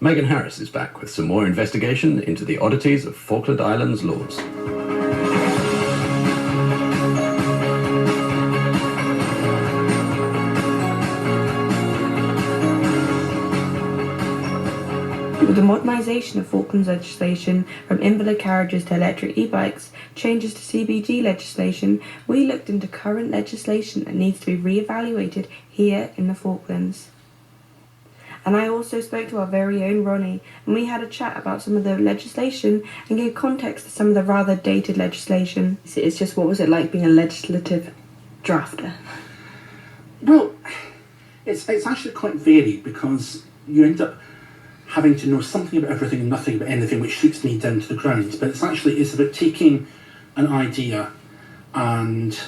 Megan Harris is back with some more investigation into the oddities of Falkland Islands laws. With the modernisation of Falklands legislation from invalid carriages to electric e-bikes, changes to CBD legislation, we looked into current legislation that needs to be re-evaluated here in the Falklands. And I also spoke to our very own Ronnie, and we had a chat about some of the legislation and gave context to some of the rather dated legislation. It's just, what was it like being a legislative drafter? Well, it's actually quite varied, because you end up having to know something about everything and nothing about anything, which shoots me down to the ground. But it's about taking an idea and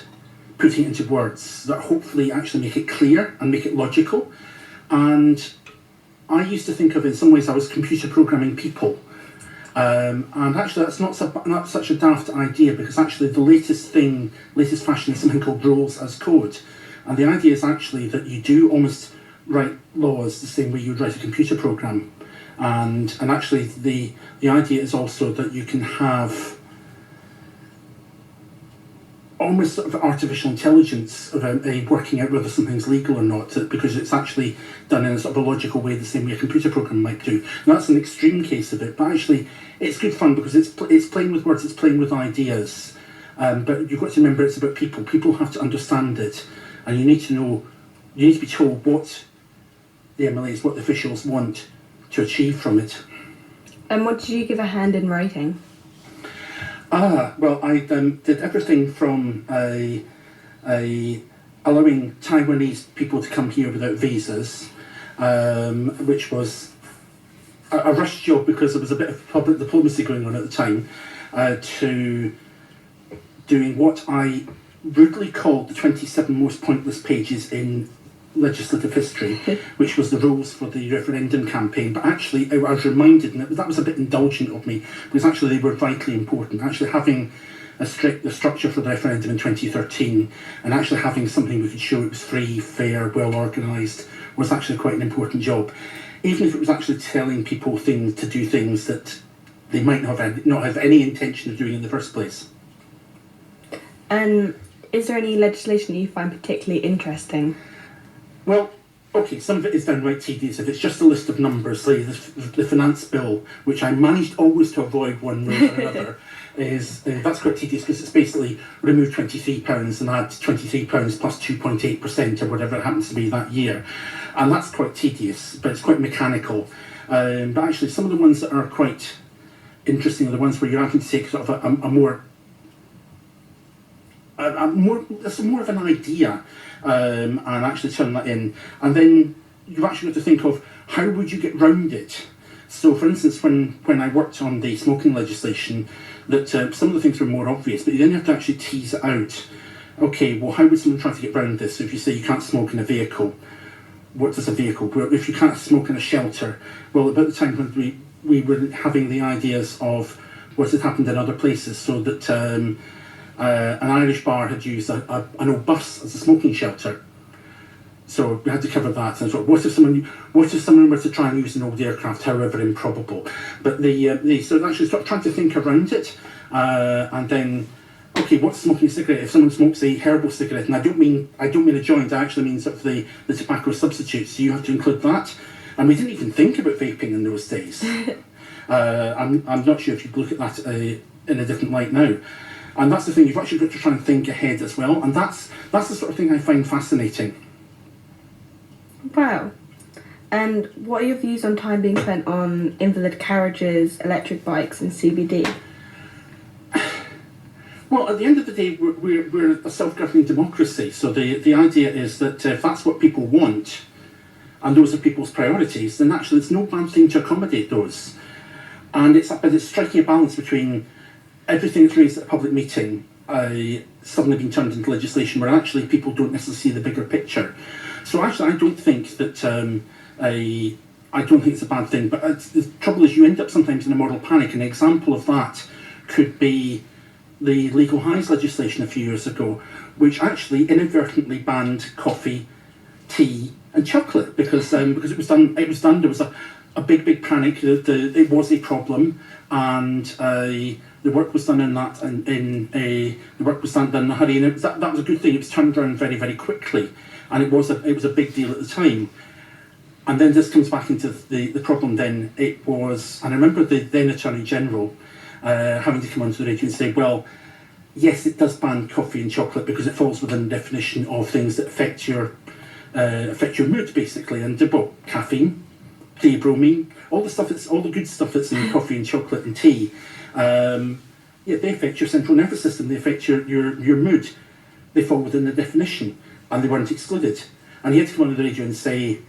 putting it into words that hopefully actually make it clear and make it logical. And I used to think of it in some ways I was computer programming people. And actually that's not such a daft idea, because actually the latest fashion is something called rules as code. And the idea is actually that you do almost write laws the same way you'd write a computer program. And actually the idea is also that you can have almost sort of artificial intelligence about working out whether something's legal or not, because it's actually done in a sort of a logical way, the same way a computer program might do. And that's an extreme case of it, but actually it's good fun, because it's playing with words, it's playing with ideas. But you've got to remember it's about people. People have to understand it, and you need to be told what the MLAs, what the officials want to achieve from it. And what did you give a hand in writing? Well, I did everything from allowing Taiwanese people to come here without visas, which was a rush job because there was a bit of public diplomacy going on at the time, to doing what I rudely called the 27 most pointless pages in legislative history, which was the rules for the referendum campaign. But actually I was reminded, and that was a bit indulgent of me, because actually they were vitally important. Actually having the structure for the referendum in 2013, and actually having something we could show it was free, fair, well organised, was actually quite an important job. Even if it was actually telling people to do things that they might not have any intention of doing in the first place. And is there any legislation that you find particularly interesting? Well, okay, some of it is downright tedious. If it's just a list of numbers, say the finance bill, which I managed always to avoid one way or another, that's quite tedious, because it's basically remove £23 and add £23 plus 2.8% or whatever it happens to be that year. And that's quite tedious, but it's quite mechanical. But actually some of the ones that are quite interesting are the ones where you're having to take sort of a more of an idea, and actually turn that in, and then you've actually got to think of how would you get round it. So for instance, when I worked on the smoking legislation, that some of the things were more obvious, but you then have to actually tease it out. Okay, well, how would someone try to get round this? So if you say you can't smoke in a vehicle, what does a vehicle? Well, if you can't smoke in a shelter, well, about the time when we were having the ideas of what had happened in other places, so that an Irish bar had used an old bus as a smoking shelter. So we had to cover that. And so what if someone were to try and use an old aircraft, however improbable? But so actually start trying to think around it, and then, okay, what's smoking a cigarette? If someone smokes a herbal cigarette, and I don't mean a joint, I actually mean sort of the tobacco substitute, so you have to include that. And we didn't even think about vaping in those days. I'm not sure if you look at that in a different light now. And that's the thing, you've actually got to try and think ahead as well, and that's the sort of thing I find fascinating. Wow. And what are your views on time being spent on invalid carriages, electric bikes and CBD? Well, at the end of the day, we're a self-governing democracy, so the idea is that if that's what people want, and those are people's priorities, then actually it's no bad thing to accommodate those. And it's striking a balance between everything that's raised at a public meeting suddenly being turned into legislation, where actually people don't necessarily see the bigger picture. So actually I don't think that I don't think it's a bad thing, but the trouble is you end up sometimes in a moral panic. An example of that could be the legal highs legislation a few years ago, which actually inadvertently banned coffee, tea and chocolate, because it was done there was a big panic. It was a problem, and the work was done in that, and the work was done in a hurry, and that was a good thing. It was turned around very quickly, and it was a big deal at the time. And then this comes back into the problem. Then it was, and I remember the then Attorney General having to come onto the radio and say, well, yes, it does ban coffee and chocolate because it falls within the definition of things that affect your mood, basically, and well, caffeine, theobromine, all the good stuff that's in coffee and chocolate and tea. They affect your central nervous system. They affect your mood. They fall within the definition, and they weren't excluded. And he had to come on the radio and say,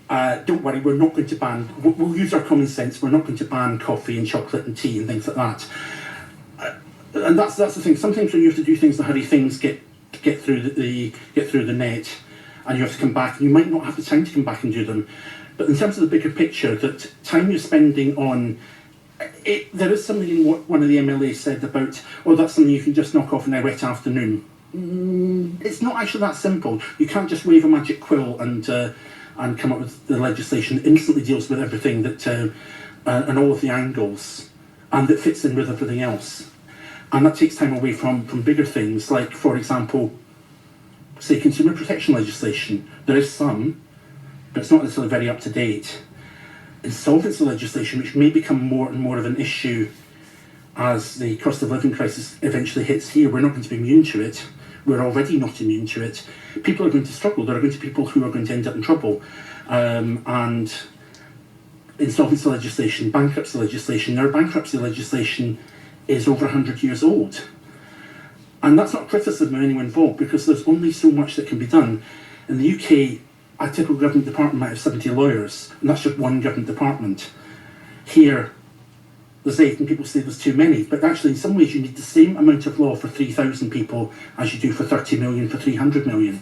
don't worry, we're not going to ban. We'll use our common sense. We're not going to ban coffee and chocolate and tea and things like that. And that's the thing. Sometimes when you have to do things in a hurry, things get through the net, and you have to come back. And you might not have the time to come back and do them. But in terms of the bigger picture, that time you're spending on it, there is something in what one of the MLAs said about, that's something you can just knock off in a wet afternoon. It's not actually that simple. You can't just wave a magic quill and come up with the legislation that instantly deals with everything that and all of the angles, and that fits in with everything else. And that takes time away from bigger things, like, for example, say consumer protection legislation. There is some, but it's not necessarily very up to date. Insolvency legislation, which may become more and more of an issue as the cost of living crisis eventually hits here. We're not going to be immune to it. We're already not immune to it. People are going to struggle. There are going to be people who are going to end up in trouble. And insolvency legislation, bankruptcy legislation, our bankruptcy legislation is over 100 years old. And that's not criticism of anyone involved, because there's only so much that can be done. In the UK, a typical government department might have 70 lawyers, and that's just one government department. Here, there's 8, and people say there's too many, but actually in some ways you need the same amount of law for 3,000 people as you do for 30 million, for 300 million.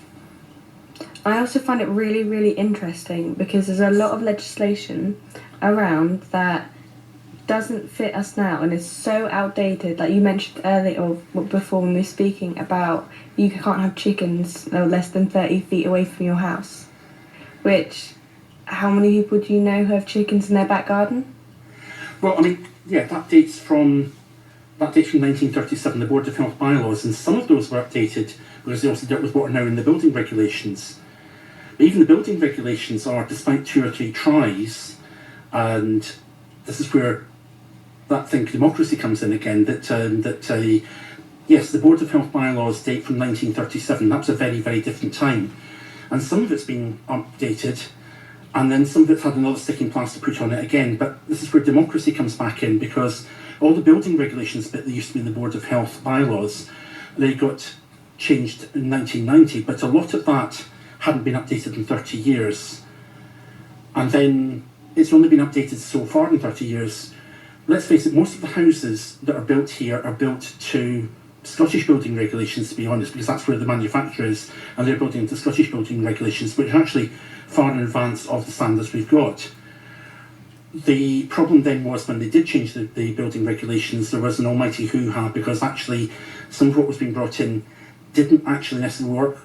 I also find it really interesting because there's a lot of legislation around that doesn't fit us now and is so outdated. Like you mentioned earlier, or before when we were speaking about you can't have chickens no less than 30 feet away from your house, which, how many people do you know who have chickens in their back garden? Well, I mean, yeah, that dates from 1937, the Board of Health bylaws, and some of those were updated because they also dealt with what are now in the building regulations. But even the building regulations are, despite 2 or 3 tries, and this is where that thing democracy comes in again, yes, the Board of Health bylaws date from 1937. That was a very different time. And some of it's been updated, and then some of it's had another sticking plaster put on it again. But this is where democracy comes back in, because all the building regulations bit that used to be in the Board of Health bylaws, they got changed in 1990, but a lot of that hadn't been updated in 30 years. And then it's only been updated so far in 30 years. Let's face it, most of the houses that are built here are built to Scottish building regulations, to be honest, because that's where the manufacturer is, and they're building to Scottish building regulations, which are actually far in advance of the standards we've got. The problem then was when they did change the building regulations, there was an almighty hoo-ha, because actually some of what was being brought in didn't actually necessarily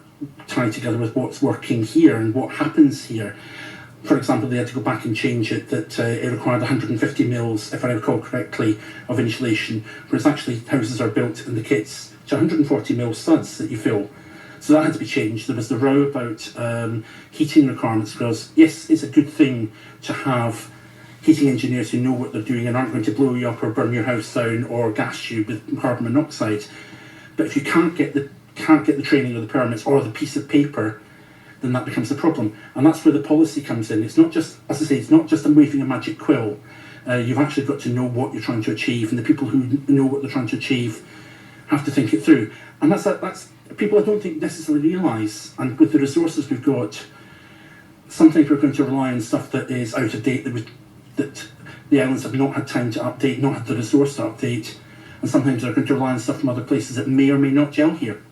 tie together with what's working here and what happens here. For example, they had to go back and change it, that it required 150 mils, if I recall correctly, of insulation, whereas actually houses are built in the kits to 140 mil studs that you fill. So that had to be changed. There was the row about heating requirements, because yes, it's a good thing to have heating engineers who know what they're doing and aren't going to blow you up or burn your house down or gas you with carbon monoxide. But if you can't get the training or the permits or the piece of paper, then that becomes a problem. And that's where the policy comes in. It's not just, as I say, it's not just waving a magic quill. You've actually got to know what you're trying to achieve, and the people who know what they're trying to achieve have to think it through. And that's people I don't think necessarily realise. And with the resources we've got, sometimes we're going to rely on stuff that is out of date, that the islands have not had time to update, not had the resource to update, and sometimes they're going to rely on stuff from other places that may or may not gel here.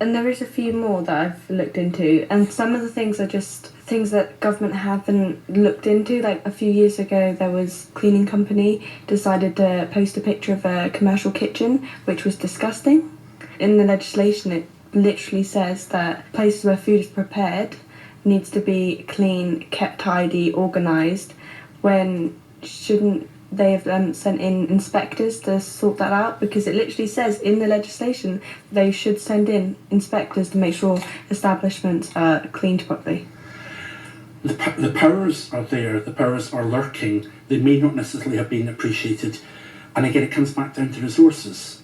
And there is a few more that I've looked into, and some of the things are just things that government haven't looked into. Like a few years ago, there was a cleaning company decided to post a picture of a commercial kitchen, which was disgusting. In the legislation, it literally says that places where food is prepared needs to be clean, kept tidy, organised, when shouldn't they have sent in inspectors to sort that out? Because it literally says in the legislation they should send in inspectors to make sure establishments are cleaned properly. The powers are there, the powers are lurking, they may not necessarily have been appreciated. And again, it comes back down to resources.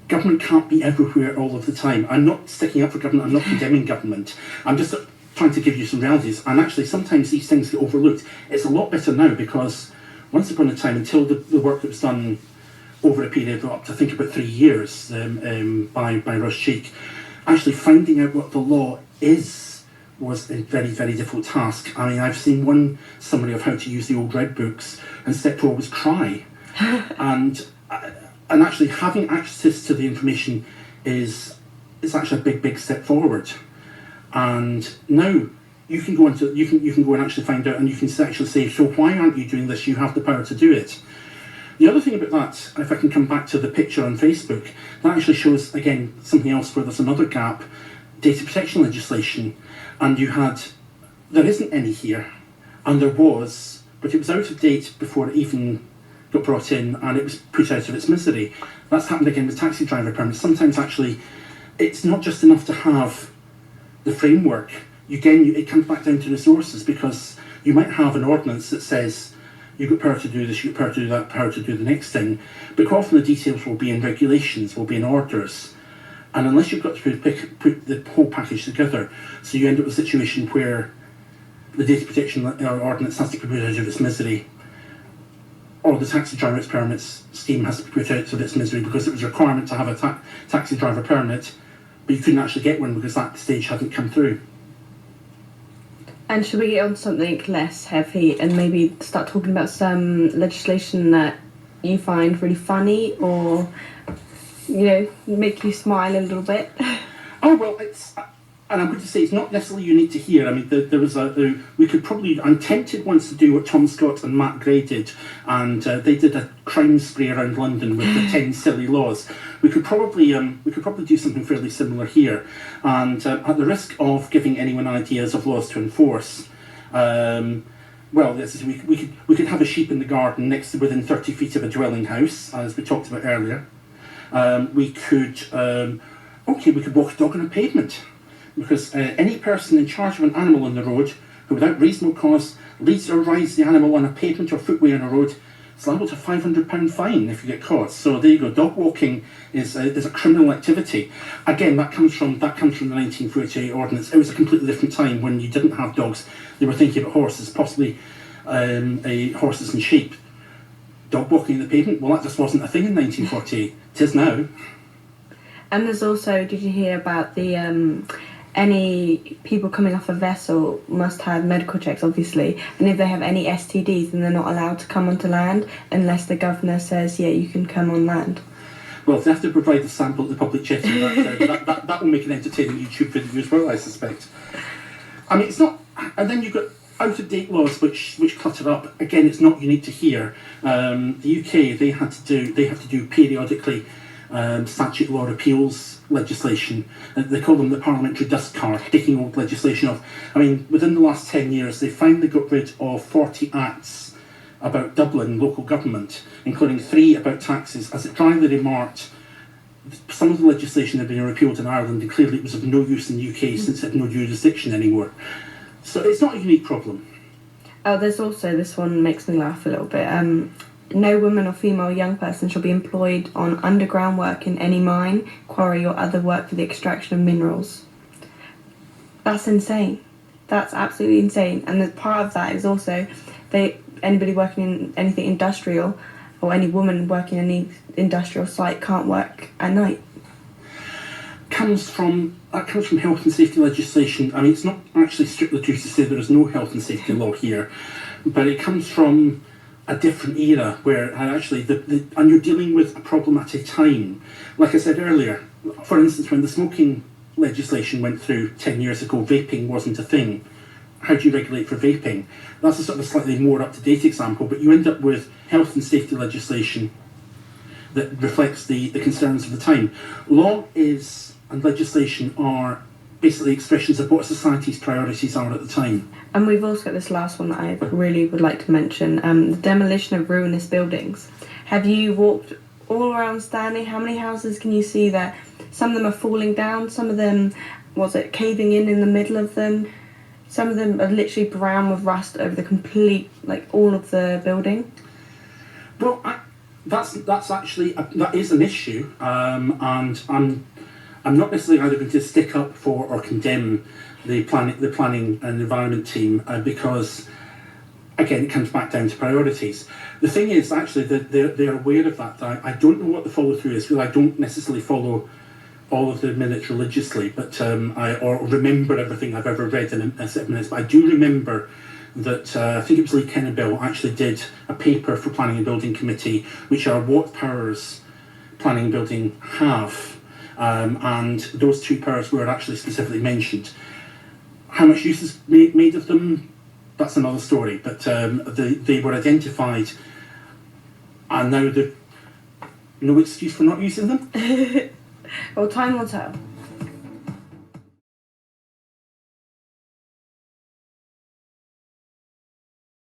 Government can't be everywhere all of the time. I'm not sticking up for government, I'm not condemning government. I'm just trying to give you some realities. And actually, sometimes these things get overlooked. It's a lot better now because once upon a time, until the work that was done over a period of up to, I think, about 3 years by Russ Cheek, actually finding out what the law is was a very, very difficult task. I mean, I've seen one summary of how to use the old red books, and step 4 was cry. and actually having access to the information is actually a big step forward. And now you can go and actually find out, and you can actually say, so why aren't you doing this? You have the power to do it. The other thing about that, if I can come back to the picture on Facebook, that actually shows again something else where there's another gap: data protection legislation. And there isn't any here, and there was, but it was out of date before it even got brought in, and it was put out of its misery. That's happened again with taxi driver permits. Sometimes actually it's not just enough to have the framework. It comes back down to resources, because you might have an ordinance that says you've got power to do this, you've got power to do that, power to do the next thing, but quite often the details will be in regulations, will be in orders, and unless you've got to put the whole package together, so you end up with a situation where the data protection ordinance has to be put out of its misery, or the taxi driver permits scheme has to be put out of its misery because it was a requirement to have a taxi driver permit, but you couldn't actually get one because that stage hadn't come through. And should we get on something less heavy and maybe start talking about some legislation that you find really funny, or, make you smile a little bit? Oh, well, and I'm going to say it's not necessarily unique to here. I mean, I'm tempted once to do what Tom Scott and Matt Gray did, and they did a crime spree around London with the 10 silly laws. We could probably do something fairly similar here, and at the risk of giving anyone ideas of laws to enforce, we could have a sheep in the garden within 30 feet of a dwelling house, as we talked about earlier. We could walk a dog on a pavement. Because any person in charge of an animal on the road who, without reasonable cause, leads or rides the animal on a pavement or footway on a road is liable to a £500 fine if you get caught. So there you go. Dog walking is a criminal activity. Again, that comes from the 1948 ordinance. It was a completely different time when you didn't have dogs. They were thinking about horses, possibly horses and sheep. Dog walking on the pavement, well, that just wasn't a thing in 1948. It is now. And there's also, did you hear about the any people coming off a vessel must have medical checks, obviously, and if they have any STDs, then they're not allowed to come onto land unless the governor says, yeah, you can come on land. Well, if they have to provide a sample at the public checking, that will make an entertaining YouTube video as well, I suspect. I mean, it's not, and then you've got out-of-date laws which clutter up. Again, it's not unique to here. The UK, they have to do periodically statute law appeals legislation. They call them the parliamentary dust cart, taking old legislation off. I mean, within the last 10 years, they finally got rid of 40 acts about Dublin local government, including 3 about taxes, as it dryly remarked. Some of the legislation had been repealed in Ireland, and clearly it was of no use in the UK since it had no jurisdiction anymore. So it's not a unique problem. Oh, there's also, this one makes me laugh a little bit. No woman or female young person shall be employed on underground work in any mine, quarry or other work for the extraction of minerals. That's insane. That's absolutely insane. And the part of that is also anybody working in anything industrial, or any woman working in any industrial site, can't work at night. That comes from health and safety legislation. I mean, it's not actually strictly true to say there is no health and safety law here, but it comes from a different era where actually and you're dealing with a problem at a time. Like I said earlier, for instance, when the smoking legislation went through 10 years ago, vaping wasn't a thing. How do you regulate for vaping? That's a sort of a slightly more up-to-date example, but you end up with health and safety legislation that reflects the concerns of the time. Law and legislation are basically expressions of what society's priorities are at the time. And we've also got this last one that I really would like to mention, the demolition of ruinous buildings. Have you walked all around Stanley? How many houses can you see there? Some of them are falling down, some of them, caving in the middle of them. Some of them are literally brown with rust over the complete, all of the building. Well, that's actually, that is an issue, and I'm not necessarily either going to stick up for or condemn the planning and environment team because, again, it comes back down to priorities. The thing is actually that they're aware of that. I don't know what the follow through is because I don't necessarily follow all of the minutes religiously, but or remember everything I've ever read in a set of minutes. But I do remember that I think it was Lee Kennebill actually did a paper for Planning and Building Committee, which are what powers planning and building have. And those two powers were actually specifically mentioned. How much use is made of them, that's another story, but they were identified, and now there's no excuse for not using them. Well, time will tell.